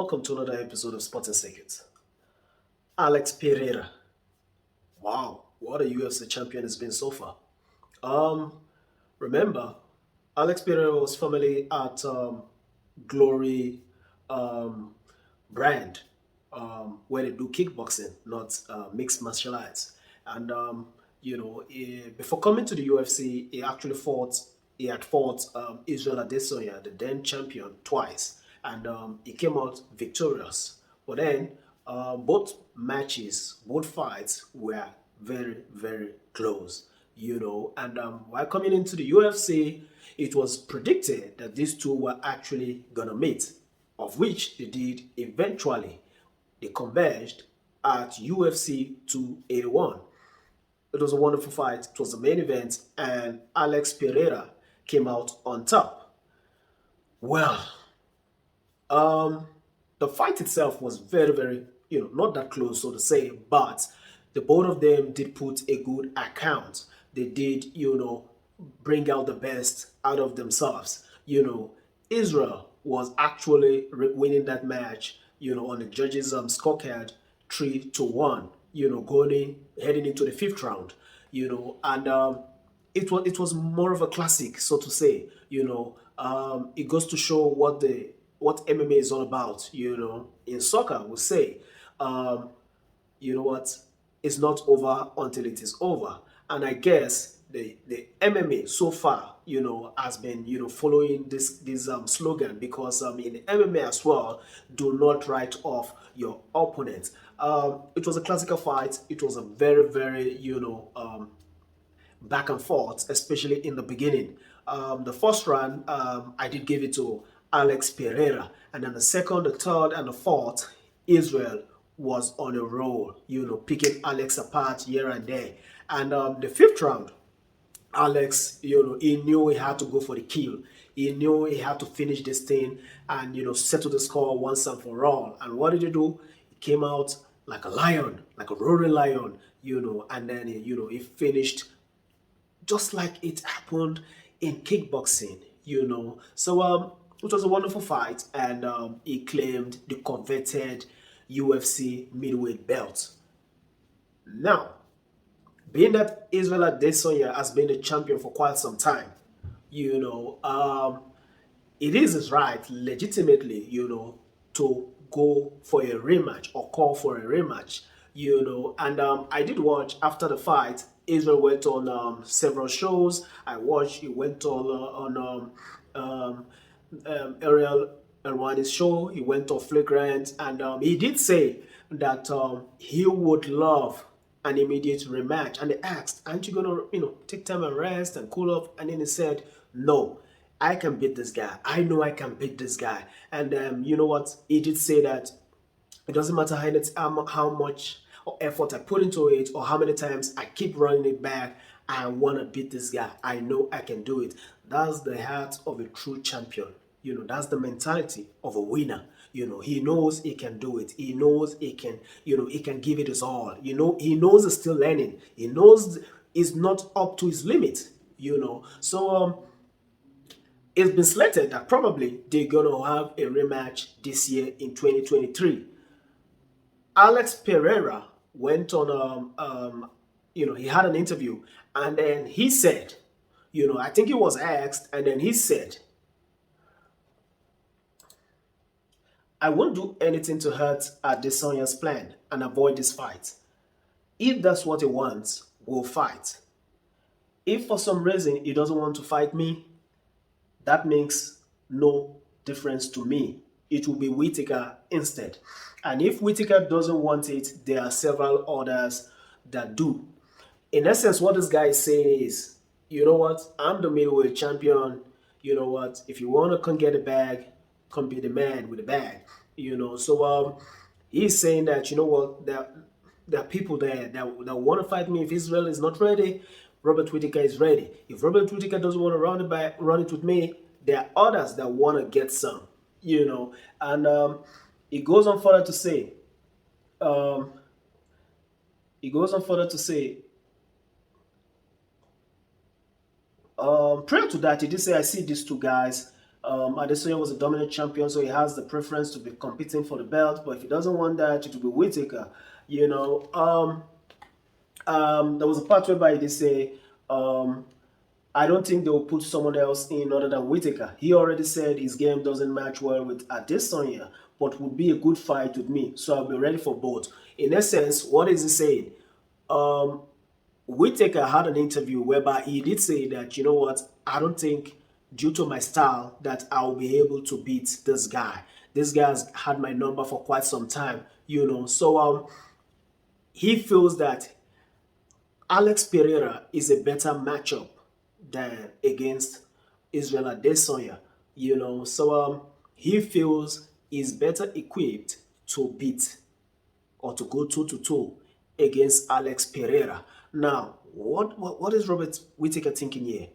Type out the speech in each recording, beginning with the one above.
welcome to another episode of Sporting Secrets. Alex Pereira. Wow, what a UFC champion has been so far. Um, Remember, Alex Pereira was formerly at Glory um, brand, where they do kickboxing, not mixed martial arts. And before coming to the UFC, he actually fought. He had fought Israel Adesanya, the then champion, twice, and he came out victorious. But then both matches, both fights were very, very close. And while coming into the UFC, it was predicted that these two were actually gonna meet, of which they did eventually. They converged at UFC 281. It was a wonderful fight. It was the main event, and Alex Pereira came out on top. Well, um, the fight itself was very, very, not that close, so to say, but the both of them did put a good account. They did, bring out the best out of themselves. Israel was actually winning that match, on the judges' scorecard 3-1, heading into the fifth round, and it was more of a classic, so to say. It goes to show what MMA is all about. In soccer, we say, um, you know what, it's not over until it is over. And I guess the MMA so far, has been, following this slogan, because in the MMA as well, do not write off your opponent. It was a classical fight. It was a very, very, back and forth, especially in the beginning. The first round, I did give it to Alex Pereira, and then the second, the third, and the fourth, Israel was on a roll, picking Alex apart here and there. And the fifth round, Alex, he knew he had to go for the kill. He knew he had to finish this thing and, settle the score once and for all. And what did he do? He came out like a lion, like a roaring lion, and then, he finished just like it happened in kickboxing, So it was a wonderful fight, and he claimed the coveted UFC middleweight belt. Now, being that Israel Adesanya has been the champion for quite some time, you know, um, it is his right, legitimately, to go for a rematch or call for a rematch, And I did watch after the fight. Israel went on several shows. I watched. He went on Ariel Erwani's show. He went on Flagrant, and he did say that he would love an immediate rematch. And they asked, "Aren't you gonna, take time and rest and cool off?" And then he said, "No, I can beat this guy. I know I can beat this guy." And you know what? He did say that it doesn't matter how much effort I put into it or how many times I keep running it back. I want to beat this guy. I know I can do it. That's the heart of a true champion. That's the mentality of a winner. He knows he can do it. He knows he can, he can give it his all. He knows he's still learning. He knows he's not up to his limit, So it's been slated that probably they're going to have a rematch this year in 2023. Alex Pereira went on, he had an interview, and then he said, I think he was asked, and then he said, "I won't do anything to hurt Adesanya's plan and avoid this fight. If that's what he wants, we'll fight. If for some reason he doesn't want to fight me, that makes no difference to me. It will be Whittaker instead. And if Whittaker doesn't want it, there are several others that do." In essence, what this guy is saying is, you know what, I'm the middleweight champion. You know what, if you want to come get the bag, come be the man with the bag. So he's saying that, there are people there that want to fight me. If Israel is not ready, Robert Whittaker is ready. If Robert Whittaker doesn't want to run it with me, there are others that want to get some, And it goes on further to say, um, it goes on further to say, prior to that, he did say, "I see these two guys Adesanya was a dominant champion, so he has the preference to be competing for the belt. But if he doesn't want that, it will be Whittaker. You know, there was a part whereby they say, I don't think they will put someone else in other than Whittaker. He already said his game doesn't match well with Adesanya, but would be a good fight with me. So I'll be ready for both. In essence, what is he saying? Whittaker had an interview whereby he did say that, you know what, I don't think due to my style that I'll be able to beat this guy. This guy has had my number for quite some time, you know. So he feels that Alex Pereira is a better matchup than against Israel Adesanya, you know. So he feels he's better equipped to beat or to go toe to toe against Alex Pereira. Now, what is Robert Whittaker thinking here?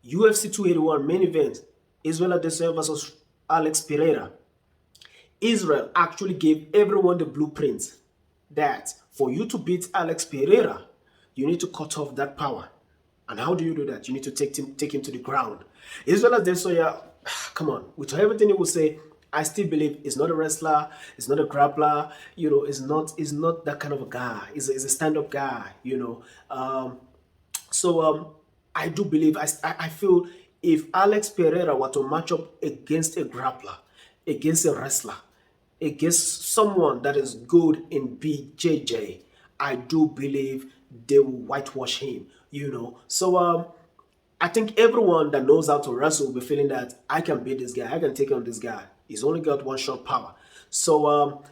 UFC 281 main event, Israel Adesanya versus Alex Pereira. Israel actually gave everyone the blueprint that for you to beat Alex Pereira, you need to cut off that power. And how do you do that? You need to take him to the ground. Israel Adesanya, come on, with everything he will say, I still believe he's not a wrestler, he's not a grappler, you know, he's not that kind of a guy. He's a stand-up guy, you know. I do believe, I feel if Alex Pereira were to match up against a grappler, against a wrestler, against someone that is good in BJJ, I do believe they will whitewash him, you know. So I think everyone that knows how to wrestle will be feeling that I can beat this guy, I can take on this guy. He's only got one shot power. So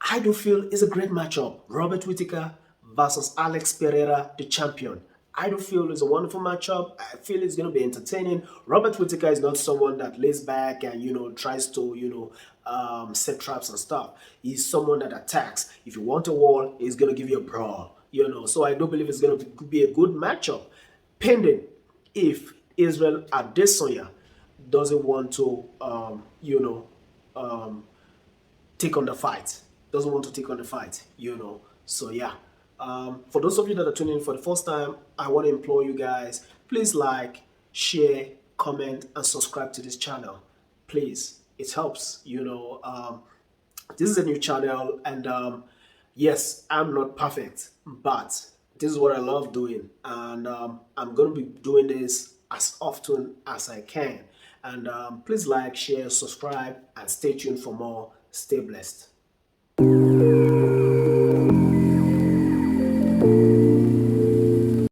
I do feel it's a great matchup. Robert Whittaker versus Alex Pereira, the champion. I do feel it's a wonderful matchup. I feel it's going to be entertaining. Robert Whittaker is not someone that lays back and, you know, tries to, you know, set traps and stuff. He's someone that attacks. If you want a wall, he's going to give you a brawl, you know. So I do believe it's going to be a good matchup, pending if Israel Adesanya doesn't want to, you know, take on the fight. Doesn't want to take on the fight, you know. So yeah. For those of you that are tuning in for the first time, I want to implore you guys, please like, share, comment, and subscribe to this channel. Please, it helps, you know. This is a new channel, and yes, I'm not perfect, but this is what I love doing, and I'm going to be doing this as often as I can. And please like, share, subscribe, and stay tuned for more. Stay blessed.